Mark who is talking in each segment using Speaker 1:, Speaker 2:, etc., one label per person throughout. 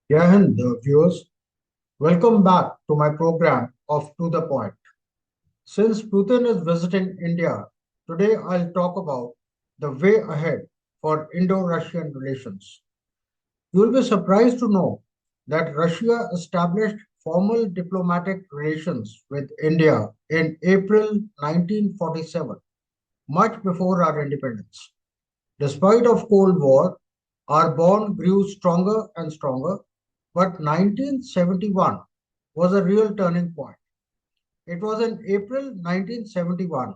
Speaker 1: Yeah, and viewers, welcome back to my program of To the Point. Since Putin is visiting India, today I'll talk about the way ahead for Indo-Russian relations. You'll be surprised to know that Russia established formal diplomatic relations with India in April 1947, much before our independence. Despite of Cold War, our bond grew stronger and stronger, but 1971 was a real turning point. It was in April 1971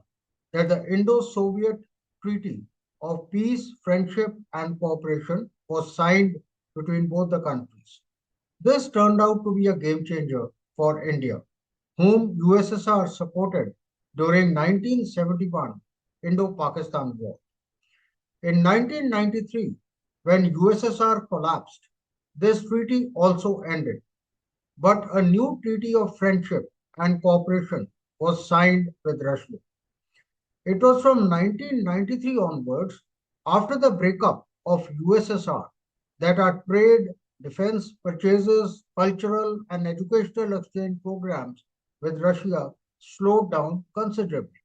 Speaker 1: that the Indo-Soviet Treaty of Peace, Friendship and Cooperation was signed between both the countries. This turned out to be a game changer for India, whom USSR supported during 1971 Indo-Pakistan War. In 1993, when USSR collapsed, this treaty also ended, but a new treaty of friendship and cooperation was signed with Russia. It was from 1993 onwards, after the breakup of USSR, that our trade, defense purchases, cultural and educational exchange programs with Russia slowed down considerably,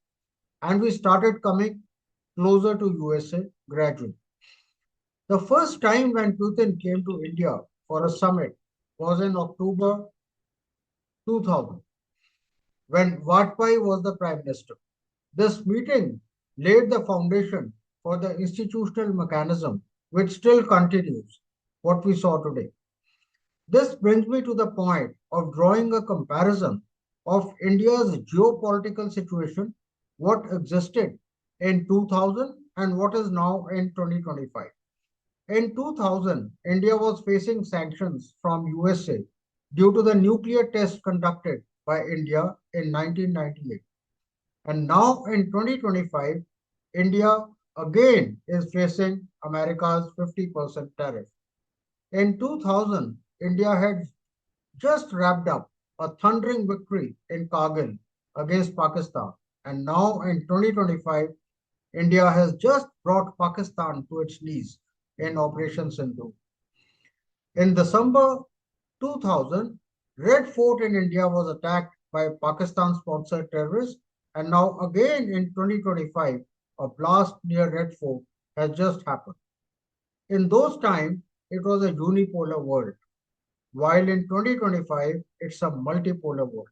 Speaker 1: and we started coming closer to USA gradually. The first time when Putin came to India for a summit was in October 2000, when Vajpayee was the Prime Minister. This meeting laid the foundation for the institutional mechanism which still continues what we saw today. This brings me to the point of drawing a comparison of India's geopolitical situation, what existed in 2000 and what is now in 2025. In 2000, India was facing sanctions from USA due to the nuclear test conducted by India in 1998. And now in 2025, India again is facing America's 50% tariff. In 2000, India had just wrapped up a thundering victory in Kargil against Pakistan. And now in 2025, India has just brought Pakistan to its knees in Operation Sindhu. In December 2000, Red Fort in India was attacked by Pakistan-sponsored terrorists, and now again in 2025, a blast near Red Fort has just happened. In those times, it was a unipolar world, while in 2025, it's a multipolar world.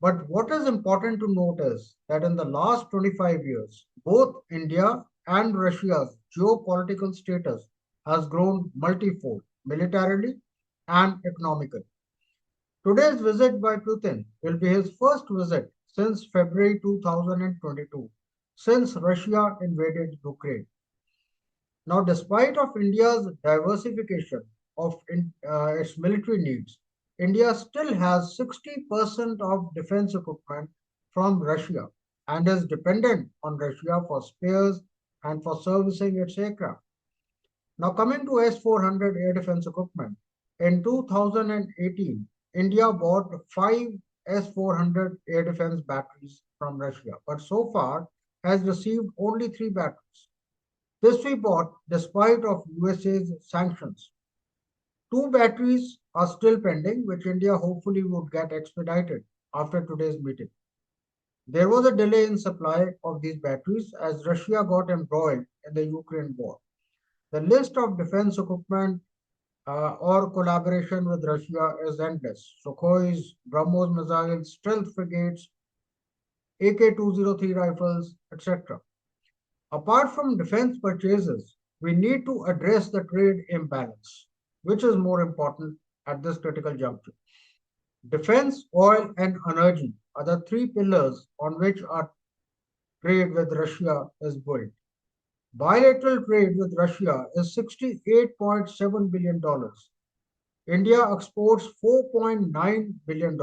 Speaker 1: But what is important to note is that in the last 25 years, both India and Russia's geopolitical status has grown multifold, militarily and economically. Today's visit by Putin will be his first visit since February 2022, since Russia invaded Ukraine. Now, despite of India's diversification of its military needs, India still has 60% of defense equipment from Russia and is dependent on Russia for spares and for servicing its aircraft. Now, coming to S-400 air defense equipment, in 2018, India bought five S-400 air defense batteries from Russia, but so far has received only three batteries. This we bought despite of USA's sanctions. Two batteries are still pending, which India hopefully would get expedited after today's meeting. There was a delay in supply of these batteries as Russia got embroiled in the Ukraine war. The list of defense equipment or collaboration with Russia is endless. Sukhois, BrahMos missiles, stealth frigates, AK-203 rifles, etc. Apart from defense purchases, we need to address the trade imbalance, which is more important at this critical juncture. Defense, oil, and energy are the three pillars on which our trade with Russia is built. Bilateral trade with Russia is $68.7 billion. India exports $4.9 billion,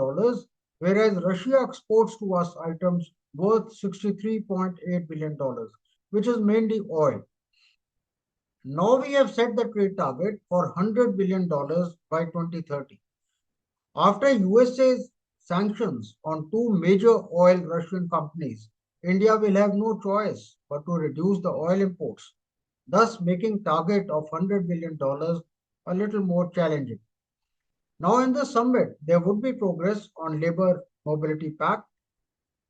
Speaker 1: whereas Russia exports to us items worth $63.8 billion, which is mainly oil. Now we have set the trade target for $100 billion by 2030. After USA's sanctions on two major oil Russian companies, India will have no choice but to reduce the oil imports, thus making target of $100 billion a little more challenging. Now, in the summit, there would be progress on Labor Mobility Pact,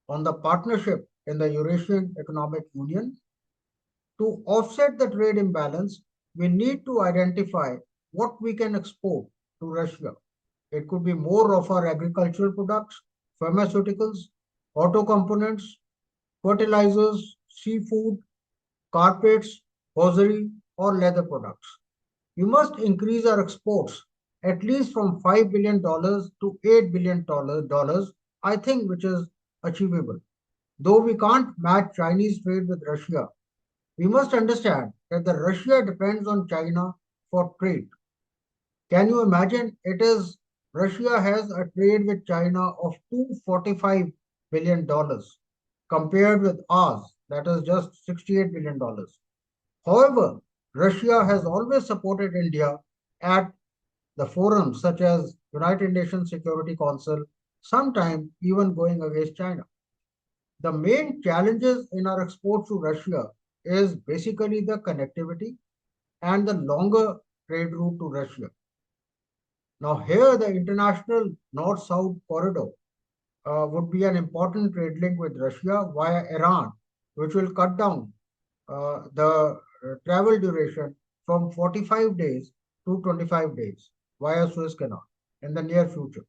Speaker 1: on the partnership in the Eurasian Economic Union. To offset the trade imbalance, we need to identify what we can export to Russia. It could be more of our agricultural products, pharmaceuticals, auto components, fertilizers, seafood, carpets, hosiery, or leather products. We must increase our exports at least from $5 billion to $8 billion, I think, which is achievable. Though we can't match Chinese trade with Russia, we must understand that the Russia depends on China for trade. Can you imagine? It is Russia has a trade with China of $245 billion compared with ours, that is just $68 billion. However, Russia has always supported India at the forums such as United Nations Security Council, sometimes even going against China. The main challenges in our exports to Russia is basically the connectivity and the longer trade route to Russia. Now, here the international north-south corridor would be an important trade link with Russia via Iran, which will cut down the travel duration from 45 days to 25 days via Suez Canal in the near future.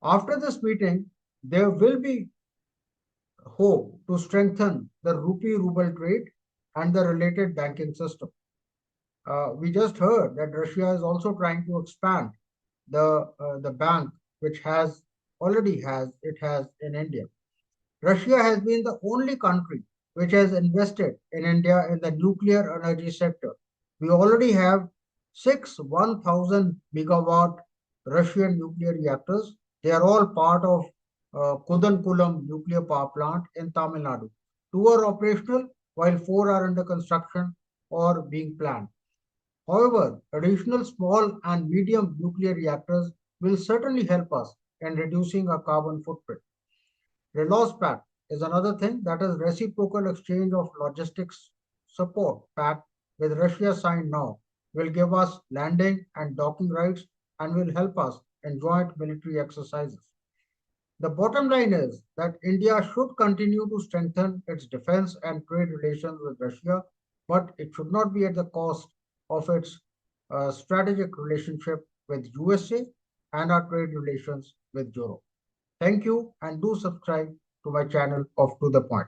Speaker 1: After this meeting, there will be hope to strengthen the rupee ruble trade and the related banking system. We just heard that Russia is also trying to expand the bank which has already has in India. Russia has been the only country which has invested in India in the nuclear energy sector. We already have six 1,000 megawatt Russian nuclear reactors. They are all part of Kudankulam nuclear power plant in Tamil Nadu. Two are operational while four are under construction or being planned. However, additional small and medium nuclear reactors will certainly help us in reducing our carbon footprint. Relos Pact is another thing, that is reciprocal exchange of logistics support pact with Russia signed now will give us landing and docking rights and will help us in joint military exercises. The bottom line is that India should continue to strengthen its defense and trade relations with Russia, but it should not be at the cost of its strategic relationship with USA and our trade relations with Europe. Thank you and do subscribe to my channel of To The Point.